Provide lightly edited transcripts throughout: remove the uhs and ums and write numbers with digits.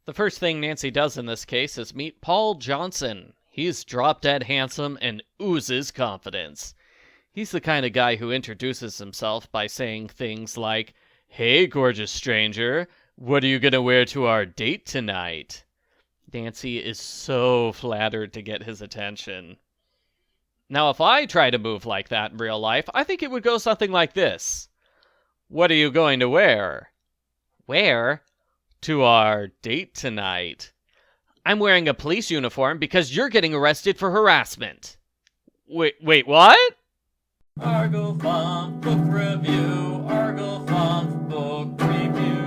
The first thing Nancy does in this case is meet Paul Johnson. He's drop-dead handsome and oozes confidence. He's the kind of guy who introduces himself by saying things like, "Hey, gorgeous stranger, what are you going to wear to our date tonight?" Nancy is so flattered to get his attention. Now, if I try to move like that in real life, I think it would go something like this. "What are you going to wear?" "Wear?" "To our date tonight." "I'm wearing a police uniform because you're getting arrested for harassment." Wait, what?" Argo Funk Book Review. Argo Funk Book Review.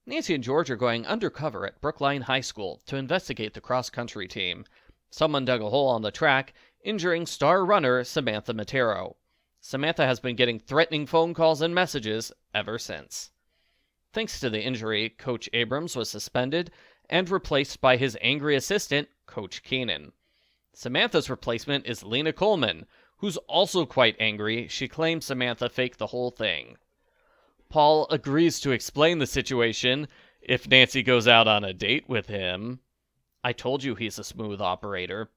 Nancy and George are going undercover at Brookline High School to investigate the cross-country team. Someone dug a hole on the track, injuring star runner Samantha Matero. Samantha has been getting threatening phone calls and messages ever since. Thanks to the injury, Coach Abrams was suspended and replaced by his angry assistant, Coach Keenan. Samantha's replacement is Lena Coleman, who's also quite angry. She claims Samantha faked the whole thing. Paul agrees to explain the situation if Nancy goes out on a date with him. I told you he's a smooth operator.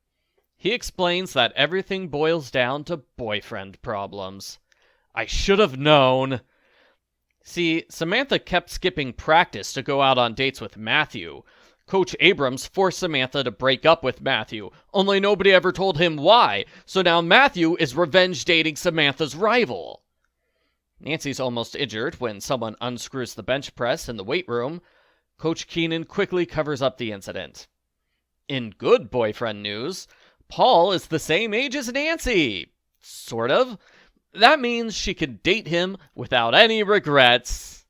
He explains that everything boils down to boyfriend problems. I should have known. See, Samantha kept skipping practice to go out on dates with Matthew. Coach Abrams forced Samantha to break up with Matthew, only nobody ever told him why, so now Matthew is revenge dating Samantha's rival. Nancy's almost injured when someone unscrews the bench press in the weight room. Coach Keenan quickly covers up the incident. In good boyfriend news, Paul is the same age as Nancy. Sort of. That means she can date him without any regrets.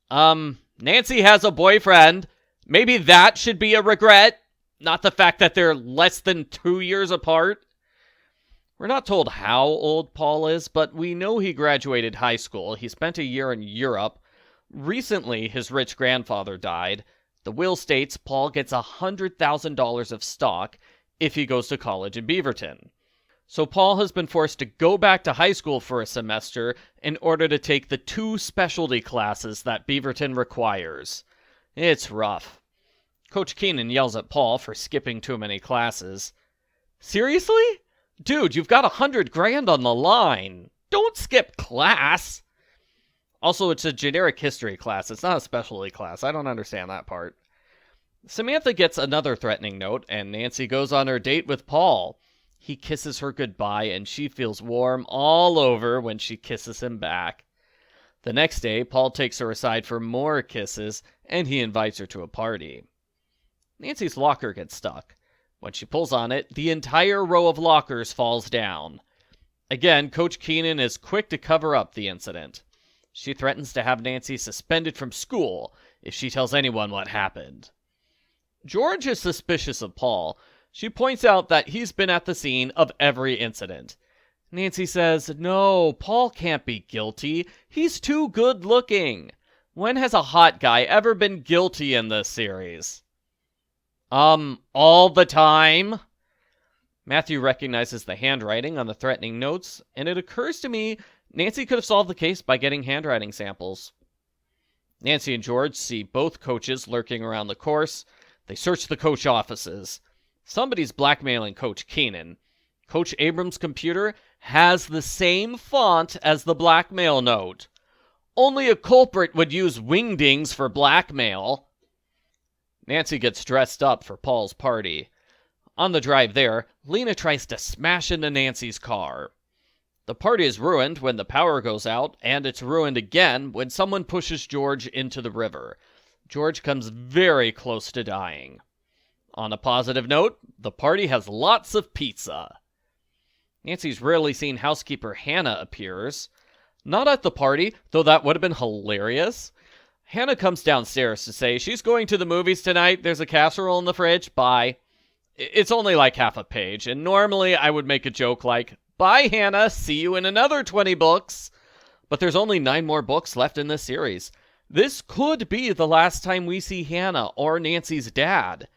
Nancy has a boyfriend. Maybe that should be a regret, not the fact that they're less than 2 years apart. We're not told how old Paul is, but we know he graduated high school. He spent a year in Europe. Recently, his rich grandfather died. The will states Paul gets $100,000 of stock if he goes to college in Beaverton. So Paul has been forced to go back to high school for a semester in order to take the 2 specialty classes that Beaverton requires. It's rough. Coach Keenan yells at Paul for skipping too many classes. Seriously? Dude, you've got $100,000 on the line. Don't skip class. Also, it's a generic history class. It's not a specialty class. I don't understand that part. Samantha gets another threatening note, and Nancy goes on her date with Paul. He kisses her goodbye, and she feels warm all over when she kisses him back. The next day, Paul takes her aside for more kisses, and he invites her to a party. Nancy's locker gets stuck. When she pulls on it, the entire row of lockers falls down. Again, Coach Keenan is quick to cover up the incident. She threatens to have Nancy suspended from school if she tells anyone what happened. George is suspicious of Paul. She points out that he's been at the scene of every incident. Nancy says, "No, Paul can't be guilty. He's too good looking. When has a hot guy ever been guilty in this series?" All the time? Matthew recognizes the handwriting on the threatening notes, and it occurs to me Nancy could have solved the case by getting handwriting samples. Nancy and George see both coaches lurking around the course. They search the coach offices. Somebody's blackmailing Coach Keenan. Coach Abrams' computer has the same font as the blackmail note. Only a culprit would use wingdings for blackmail. Nancy gets dressed up for Paul's party. On the drive there, Lena tries to smash into Nancy's car. The party is ruined when the power goes out, and it's ruined again when someone pushes George into the river. George comes very close to dying. On a positive note, the party has lots of pizza. Nancy's rarely seen housekeeper Hannah appears. Not at the party, though that would have been hilarious. Hannah comes downstairs to say she's going to the movies tonight. There's a casserole in the fridge. Bye. It's only like half a page, and normally I would make a joke like, "Bye, Hannah. See you in another 20 books." But there's only 9 more books left in this series. This could be the last time we see Hannah or Nancy's dad.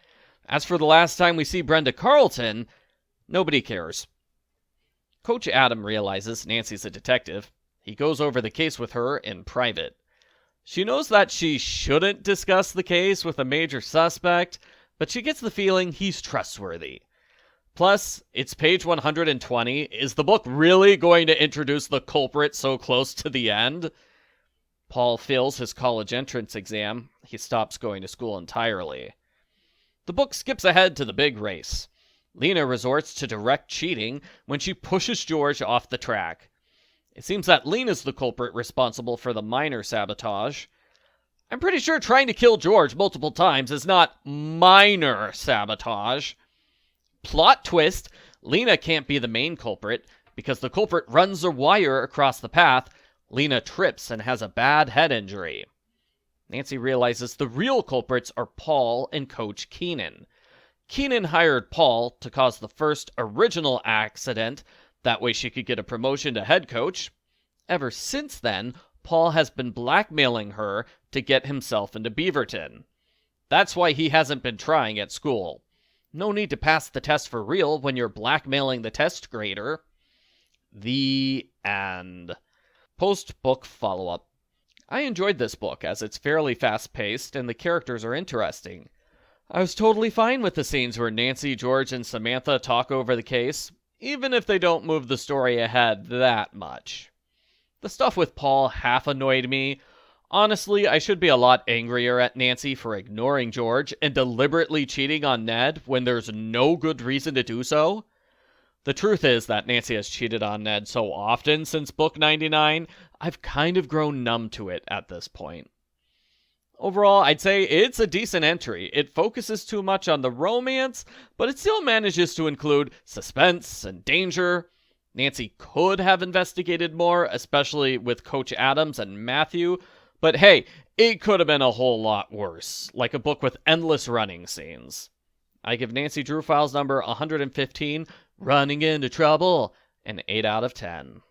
As for the last time we see Brenda Carlton, nobody cares. Coach Adam realizes Nancy's a detective. He goes over the case with her in private. She knows that she shouldn't discuss the case with a major suspect, but she gets the feeling he's trustworthy. Plus, it's page 120. Is the book really going to introduce the culprit so close to the end? Paul fails his college entrance exam. He stops going to school entirely. The book skips ahead to the big race. Lena resorts to direct cheating when she pushes George off the track. It seems that Lena's the culprit responsible for the minor sabotage. I'm pretty sure trying to kill George multiple times is not minor sabotage. Plot twist, Lena can't be the main culprit because the culprit runs a wire across the path. Lena trips and has a bad head injury. Nancy realizes the real culprits are Paul and Coach Keenan. Keenan hired Paul to cause the first original accident. That way she could get a promotion to head coach. Ever since then, Paul has been blackmailing her to get himself into Beaverton. That's why he hasn't been trying at school. No need to pass the test for real when you're blackmailing the test grader. The end. Post-book follow-up. I enjoyed this book as it's fairly fast-paced and the characters are interesting. I was totally fine with the scenes where Nancy, George, and Samantha talk over the case, even if they don't move the story ahead that much. The stuff with Paul half annoyed me. Honestly, I should be a lot angrier at Nancy for ignoring George and deliberately cheating on Ned when there's no good reason to do so. The truth is that Nancy has cheated on Ned so often since book 99, I've kind of grown numb to it at this point. Overall, I'd say it's a decent entry. It focuses too much on the romance, but it still manages to include suspense and danger. Nancy could have investigated more, especially with Coach Adams and Matthew, but hey, it could have been a whole lot worse, like a book with endless running scenes. I give Nancy Drew Files number 115, Running into Trouble, an 8 out of 10.